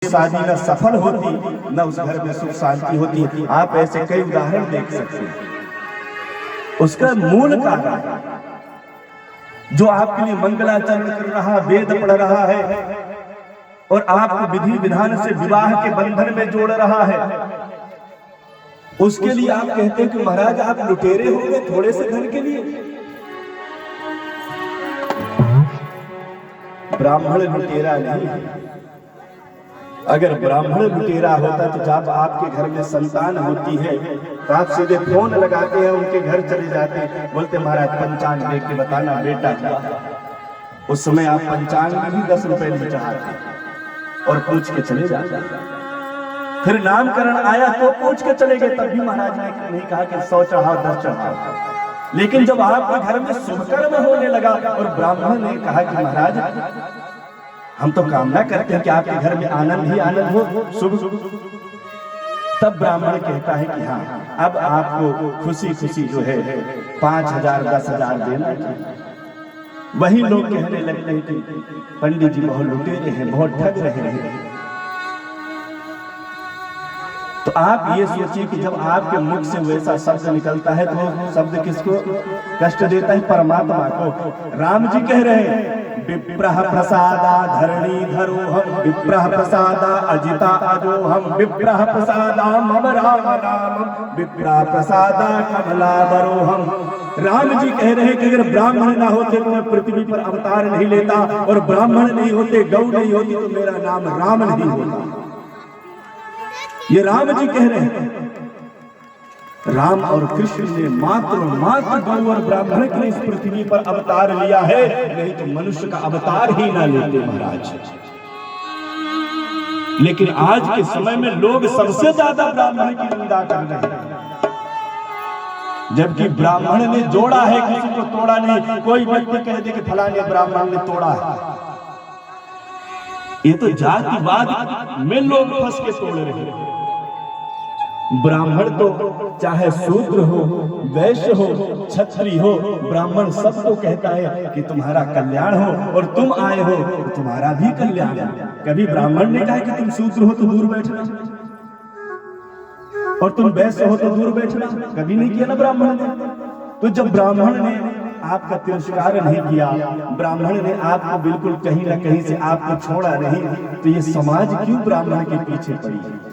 शादी न सफल होती, न उस घर में सुख शांति होती। आप ऐसे कई उदाहरण देख सकते हैं। उसका मूल कारण जो आपके लिए मंगलाचरण कर रहा, वेद पढ़ रहा है और आपको विधि विधान से विवाह के बंधन में जोड़ रहा है, उसके लिए आप कहते हैं कि महाराज आप लुटेरे हो गए थोड़े से धन के लिए। ब्राह्मण लुटेरा नहीं है। अगर ब्राह्मण लुटेरा होता तो जब आपके घर में संतान होती है तो आप सीधे फोन लगाते हैं, उनके घर चले जाते, बोलते महाराज पंचांग देख के बताना बेटा क्या। उस समय आप पंचांग में भी 10 रुपए में चढ़ाते और पूछ के चले जाते। फिर नामकरण आया तो पूछ के चले गए, तब भी महाराज ने नहीं कहा कि 100 चढ़ाओ 10 चढ़ाओ। लेकिन जब आपके घर में शुभकर्म होने लगा और ब्राह्मण ने कहा कि महाराज हम तो कामना करते हैं कि आपके घर में आनंद ही आनंद हो, शुभ, तब ब्राह्मण कहता है कि हाँ अब आपको खुशी खुशी जो है 5,000 10,000 देना चाहिए। वही लोग कहने लगते हैं कि पंडित जी बहुत लुटेरे हैं, बहुत ठग रहे हैं। तो आप ये सोचिए कि जब आपके मुख से वैसा शब्द निकलता है तो शब्द किसको कष्ट देता है? परमात्मा को। राम जी कह रहे हैं विप्रह प्रसादा धरणी धरोहम, विप्रह प्रसादा अजिता अजोहम, विप्रह प्रसादा मम राम नाम, विप्रह प्रसादा कमला बरोहम। राम जी कह रहे हैं कि अगर ब्राह्मण ना होते तो मैं पृथ्वी पर अवतार नहीं लेता, और ब्राह्मण नहीं होते, गौ नहीं होती तो मेरा नाम राम नहीं होता। ये राम जी कह रहे हैं। राम और कृष्ण ने मात्र गौ और ब्राह्मण के इस पृथ्वी पर अवतार लिया है, नहीं तो मनुष्य का अवतार ही ना लेते महाराज। लेकिन आज के समय में लोग सबसे ज्यादा ब्राह्मण की निंदा कर रहे हैं, जबकि ब्राह्मण ने जोड़ा है, किसी को तोड़ा नहीं। कोई व्यक्ति कह दे कि फलाने ब्राह्मण ने तोड़ा है, ये तो जातिवाद में लोग फंस के तोड़ रहे हैं। ब्राह्मण तो चाहे शूद्र हो, वैश्य हो, क्षत्रिय हो, ब्राह्मण सबको कहता है कि तुम्हारा कल्याण हो, और तुम आए हो तो तुम्हारा भी कल्याण है। कभी ब्राह्मण ने कहा कि तुम शूद्र हो तो दूर बैठना, और तुम वैश्य हो तो दूर बैठना, कभी नहीं किया ना ब्राह्मण ने। तो जब ब्राह्मण ने आपका तिरस्कार नहीं किया, ब्राह्मण ने आपको बिल्कुल कहीं ना कहीं से आपको छोड़ा नहीं, तो ये समाज क्यों ब्राह्मण के पीछे पड़ी है?